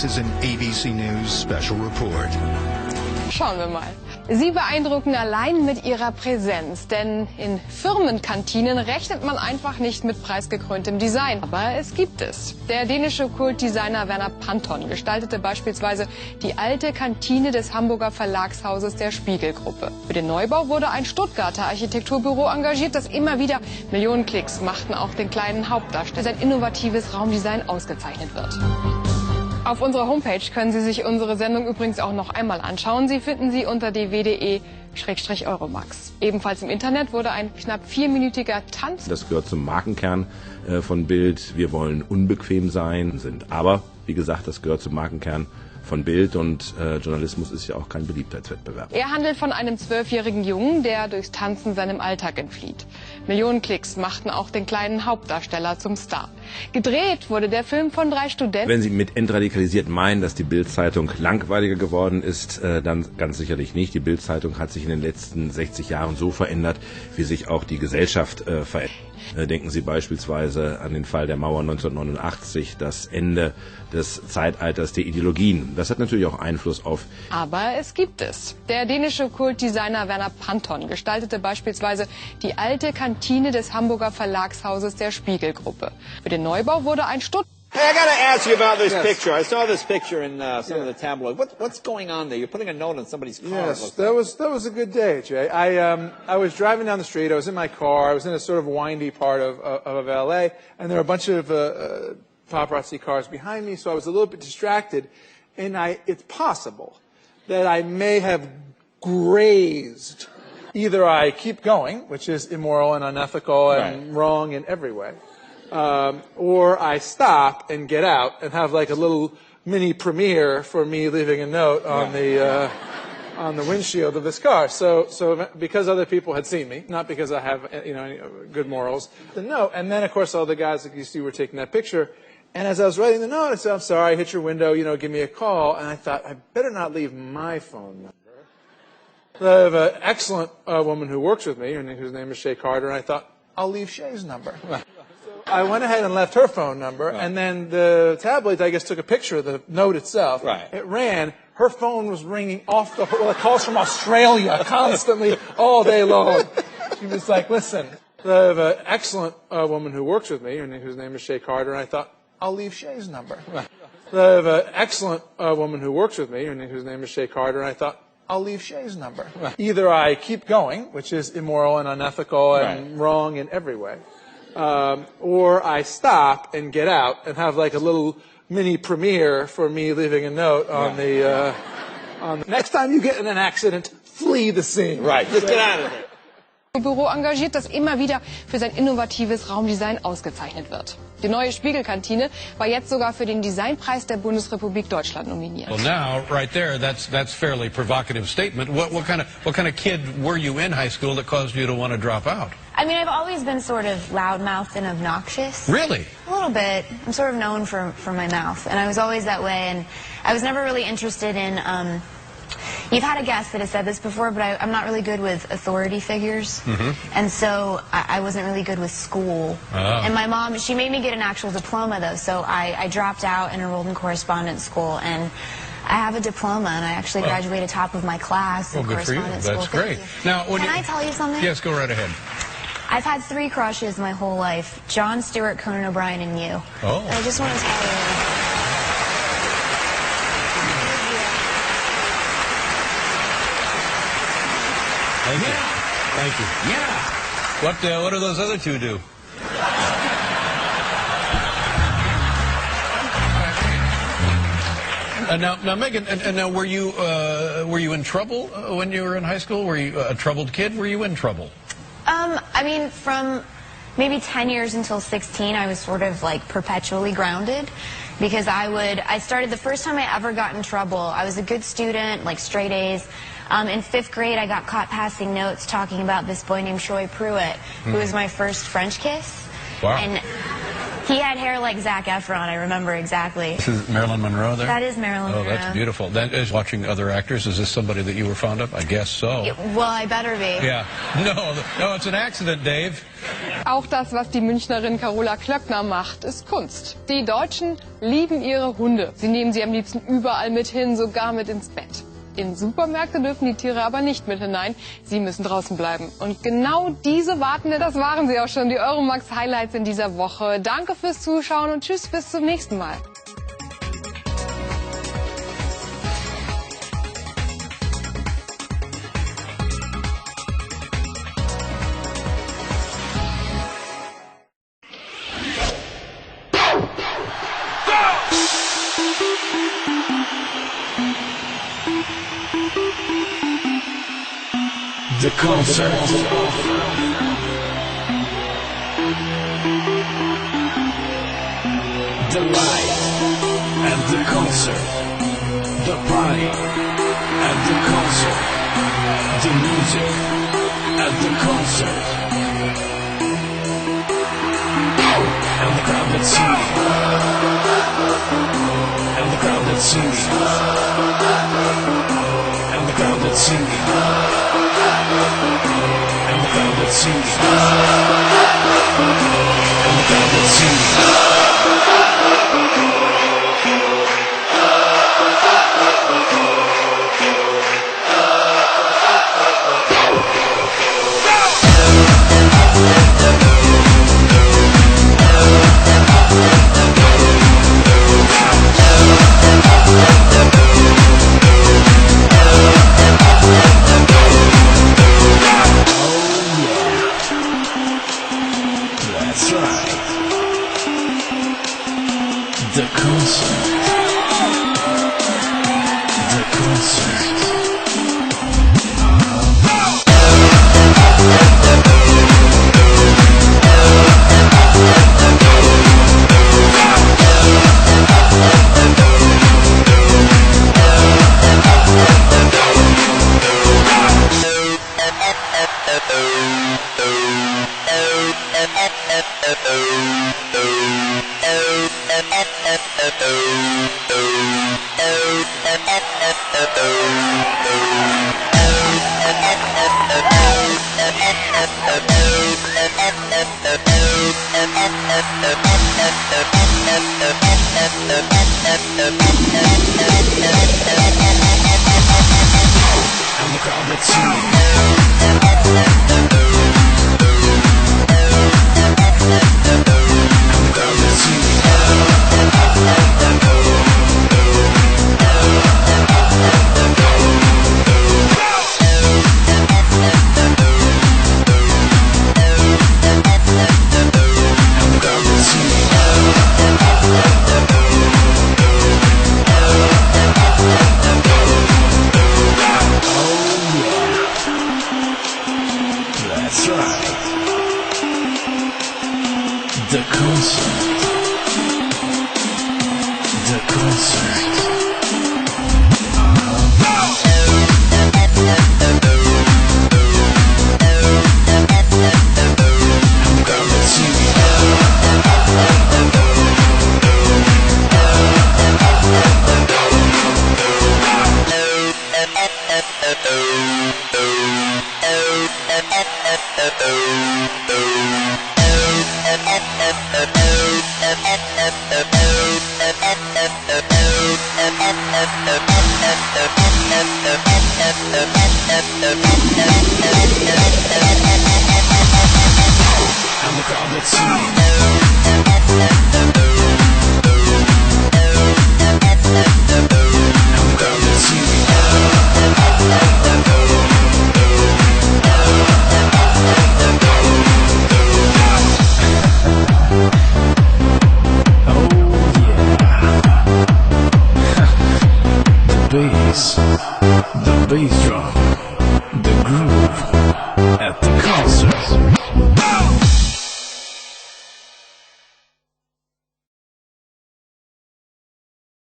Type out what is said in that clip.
This is an ABC News special report. Schauen wir mal. Sie beeindrucken allein mit ihrer Präsenz, denn in Firmenkantinen rechnet man einfach nicht mit preisgekröntem Design. Aber es gibt es. Der dänische Kultdesigner Werner Panton gestaltete beispielsweise die alte Kantine des Hamburger Verlagshauses der Spiegelgruppe. Für den Neubau wurde ein Stuttgarter Architekturbüro engagiert, das immer wieder Millionen Klicks machten, auch den kleinen Hauptdarsteller. Sein innovatives Raumdesign ausgezeichnet wird. Auf unserer Homepage können Sie sich unsere Sendung übrigens auch noch einmal anschauen. Sie finden sie unter dw.de/Euromax. Ebenfalls im Internet wurde ein knapp 4-minütiger Tanz. Das gehört zum Markenkern von Bild. Wir wollen unbequem sein, aber wie gesagt, das gehört zum Markenkern von Bild und Journalismus ist ja auch kein Beliebtheitswettbewerb. Er handelt von einem 12-jährigen Jungen, der durchs Tanzen seinem Alltag entflieht. Millionen Klicks machten auch den kleinen Hauptdarsteller zum Star. Gedreht wurde der Film von 3 Studenten. Wenn Sie mit entradikalisiert meinen, dass die Bild-Zeitung langweiliger geworden ist, dann ganz sicherlich nicht. Die Bild-Zeitung hat sich in den letzten 60 Jahren so verändert, wie sich auch die Gesellschaft verändert. Denken Sie beispielsweise an den Fall der Mauer 1989, das Ende des Zeitalters der Ideologien. Das hat natürlich auch Einfluss auf... Aber es gibt es. Der dänische Kultdesigner Werner Panton gestaltete beispielsweise die alte Kantine des Hamburger Verlagshauses der Spiegelgruppe. Für den Neubau wurde ein Hey, I got to ask you about this picture. I saw this picture in some of the tabloids. What's going on there? You're putting a note on somebody's car. Yes, that was a good day, Jay. I was driving down the street. I was in my car. I was in a sort of windy part of LA, and there were a bunch of paparazzi cars behind me, so I was a little bit distracted. And it's possible that I may have grazed. Either I keep going, which is immoral and unethical and wrong in every way. Or I stop and get out and have like a little mini premiere for me leaving a note on the windshield of this car. So because other people had seen me, not because I have any good morals, the note. And then of course all the guys that you see were taking that picture. And as I was writing the note, I said, "I'm sorry, I hit your window. Give me a call." And I thought I better not leave my phone number. I have an excellent woman who works with me, whose name is Shay Carter, and I thought I'll leave Shay's number. I went ahead and left her phone number, and then the tabloids, I guess, took a picture of the note itself. It ran. Her phone was ringing off the calls from Australia constantly all day long. She was like, "Listen, I have an excellent woman who works with me, whose name is Shay Carter," and I thought I'll leave Shay's number. I have an excellent woman who works with me, whose name is Shay Carter, and I thought I'll leave Shay's number. Either I keep going, which is immoral and unethical and wrong in every way. Or I stop and get out and have like a little mini premiere for me leaving a note on the next time you get in an accident, flee the scene. Just get out of there. Büro engagiert, das immer wieder für sein innovatives Raumdesign ausgezeichnet wird. Die neue Spiegelkantine war jetzt sogar für den Designpreis der Bundesrepublik Deutschland nominiert. Well, now, right there, that's fairly provocative statement. What kind of kid were you in high school that caused you to want to drop out? I mean, I've always been sort of loudmouthed and obnoxious. Really? A little bit. I'm sort of known for my mouth, and I was always that way. And I was never really interested in. You've had a guest that has said this before, but I'm not really good with authority figures. And so I wasn't really good with school. And my mom, she made me get an actual diploma, though, so I dropped out and enrolled in correspondence school. And I have a diploma, and I actually graduated top of my class in correspondence school. That's great. Now, can I tell you something? Yes, go right ahead. I've had 3 crushes my whole life: Jon Stewart, Conan O'Brien, and you. Oh. And I just want to tell you. Thank you. Yeah. What do those other 2 do? Now, Megan, and now were you in trouble when you were in high school? Were you a troubled kid? Were you in trouble? I mean, from maybe 10 years until 16, I was sort of like perpetually grounded, because I started the first time I ever got in trouble. I was a good student, like straight A's. In 5th grade, I got caught passing notes talking about this boy named Troy Pruitt, who was my first French kiss. Wow. And He had hair like Zac Efron, I remember exactly. This is Marilyn Monroe there? That is Marilyn Monroe. Oh, that's beautiful. That is watching other actors. Is this somebody that you were fond of? I guess so. Well, I better be. Yeah. No, it's an accident, Dave. Auch das, was die Münchnerin Carola Klöckner macht, ist Kunst. Die Deutschen lieben ihre Hunde. Sie nehmen sie am liebsten überall mit hin, sogar mit ins Bett. In Supermärkte dürfen die Tiere aber nicht mit hinein. Sie müssen draußen bleiben. Und genau diese Wartende, das waren sie auch schon, die Euromax-Highlights in dieser Woche. Danke fürs Zuschauen und tschüss, bis zum nächsten Mal. The concert. The light at the concert. The party at the concert. The music at the concert. And the crowd that's singing. And the crowd that's singing. And the crowd that's singing. And the crowd that's singing. And the crowd that's singing. The concert. The concert. And the crowd that's singing.